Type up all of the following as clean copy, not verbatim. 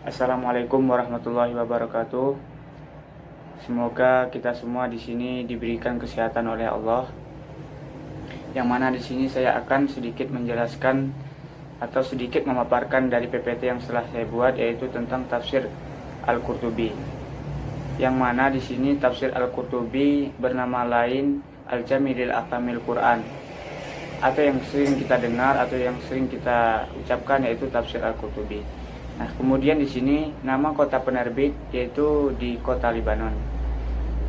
Assalamualaikum warahmatullahi wabarakatuh. Semoga kita semua di sini diberikan kesehatan oleh Allah. Yang mana di sini saya akan sedikit menjelaskan atau sedikit memaparkan dari PPT yang setelah saya buat, yaitu tentang tafsir Al-Qurtubi. Yang mana di sini tafsir Al-Qurtubi bernama lain Al-Jami' lil Ahkamil Quran, atau yang sering kita dengar atau yang sering kita ucapkan yaitu tafsir Al-Qurtubi. Nah, kemudian di sini nama kota penerbit yaitu di kota Libanon.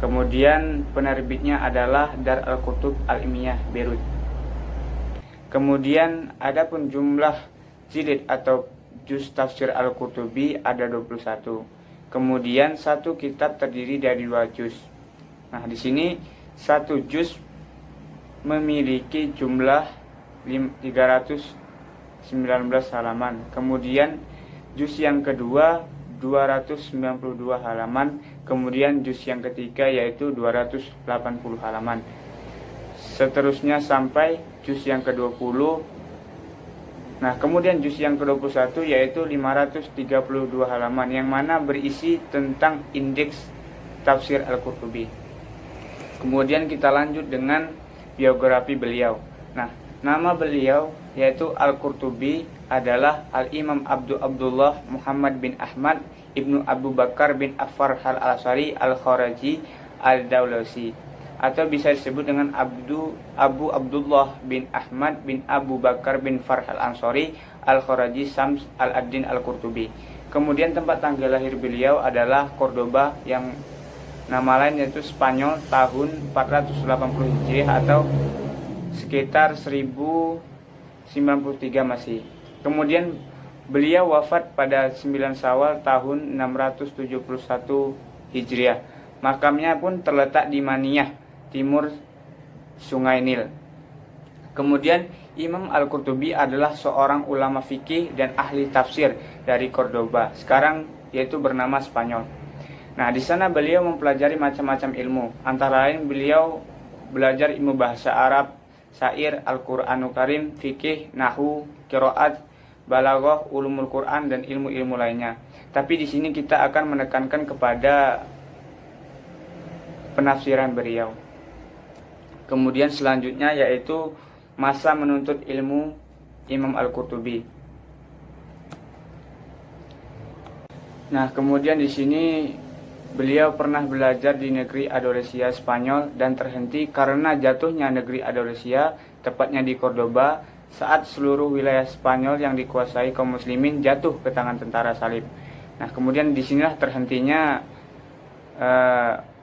Kemudian penerbitnya adalah Dar Al-Kutub Al-Ilmiyah Beirut. Kemudian adapun jumlah jilid atau juz tafsir Al-Qurtubi ada 21. Kemudian satu kitab terdiri dari 2 juz. Nah, di sini satu juz memiliki jumlah 319 halaman. Kemudian juz yang kedua 292 halaman, kemudian juz yang ketiga yaitu 280 halaman. Seterusnya sampai juz yang ke-20. Nah, kemudian juz yang ke-21 yaitu 532 halaman yang mana berisi tentang indeks tafsir Al-Qurtubi. Kemudian kita lanjut dengan biografi beliau. Nah, nama beliau yaitu Al-Qurtubi adalah Al-Imam Abdullah Muhammad bin Ahmad Ibnu Abu Bakar bin Affar Al-Asari Al-Kharaji Al-Dawlasi, atau bisa disebut dengan Abu Abdullah bin Ahmad bin Abu Bakar bin Farh Al-Ansari Al-Kharaji Sams Al-Ad-Din Al-Qurtubi. Kemudian tempat tanggal lahir beliau adalah Cordoba, yang nama lain yaitu Spanyol, tahun 480 Hijriah atau sekitar 1093 Masih. Kemudian beliau wafat pada 9 Syawal tahun 671 Hijriah. Makamnya pun terletak di Maniyah, timur Sungai Nil. Kemudian Imam Al-Qurtubi adalah seorang ulama fikih dan ahli tafsir dari Cordoba, sekarang yaitu bernama Spanyol. Nah, di sana beliau mempelajari macam-macam ilmu. Antara lain beliau belajar ilmu bahasa Arab, syair, Al-Qur'anul Karim, fikih, nahwu, qiraat, balaghah, ulumul Quran, dan ilmu-ilmu lainnya. Tapi di sini kita akan menekankan kepada penafsiran beliau. Kemudian selanjutnya yaitu masa menuntut ilmu Imam Al-Qurtubi. Nah, kemudian di sini beliau pernah belajar di negeri Andalusia Spanyol dan terhenti karena jatuhnya negeri Andalusia, tepatnya di Cordoba, saat seluruh wilayah Spanyol yang dikuasai kaum muslimin jatuh ke tangan tentara salib. Nah, kemudian disinilah terhentinya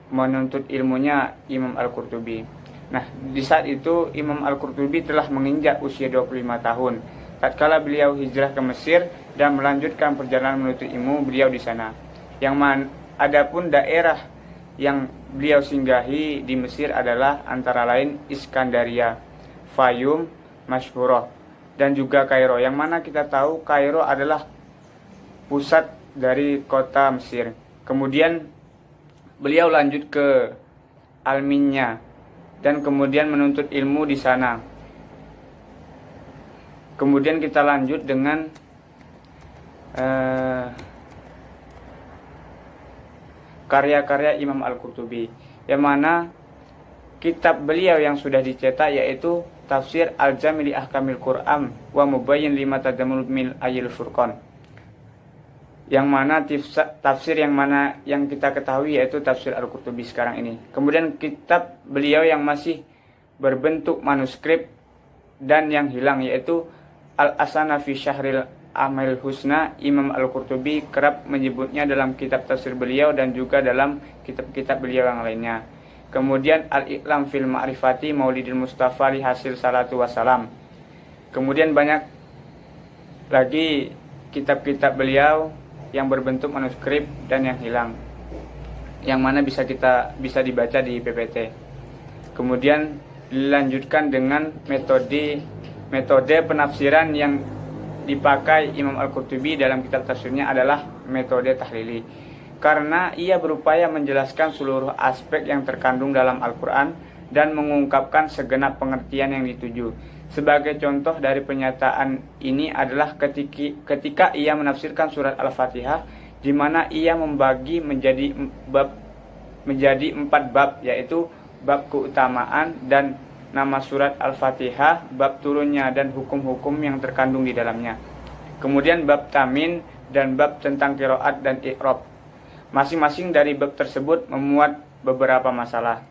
menuntut ilmunya Imam Al-Qurtubi. Nah, di saat itu Imam Al-Qurtubi telah menginjak usia 25 tahun. Tatkala beliau hijrah ke Mesir dan melanjutkan perjalanan menuntut ilmu beliau di sana. Adapun daerah yang beliau singgahi di Mesir adalah antara lain Iskandaria, Fayum, Masyhurah, dan juga Kairo, yang mana kita tahu Kairo adalah pusat dari kota Mesir. Kemudian beliau lanjut ke Alminya dan kemudian menuntut ilmu di sana. Kemudian kita lanjut dengan karya-karya Imam Al-Qurtubi, yang mana kitab beliau yang sudah dicetak yaitu Tafsir Al-Jami' li Ahkamil Quran wa Mubayyin lima tadammul min ayil Furqan, yang mana tafsir yang kita ketahui yaitu tafsir Al-Qurtubi sekarang ini. Kemudian kitab beliau yang masih berbentuk manuskrip dan yang hilang yaitu Al-Asana fi Syahril Amal Husna. Imam Al-Qurtubi kerap menyebutnya dalam kitab tafsir beliau dan juga dalam kitab-kitab beliau yang lainnya. Kemudian Al-Iqlam fil Ma'rifati Maulidil Mustafa li hasil salatu wassalam. Kemudian banyak lagi kitab-kitab beliau yang berbentuk manuskrip dan yang hilang, yang mana bisa dibaca di PPT. Kemudian dilanjutkan dengan metode penafsiran yang dipakai Imam Al-Qurtubi dalam kitab tafsirnya adalah metode tahlili, karena ia berupaya menjelaskan seluruh aspek yang terkandung dalam Al-Quran dan mengungkapkan segenap pengertian yang dituju. Sebagai contoh dari pernyataan ini adalah ketika ia menafsirkan surat Al-Fatihah di mana ia membagi menjadi 4 bab, yaitu bab keutamaan dan nama surat Al-Fatihah, bab turunnya dan hukum-hukum yang terkandung di dalamnya. Kemudian bab tamin dan bab tentang qiraat dan i'rab. Masing-masing dari bab tersebut memuat beberapa masalah.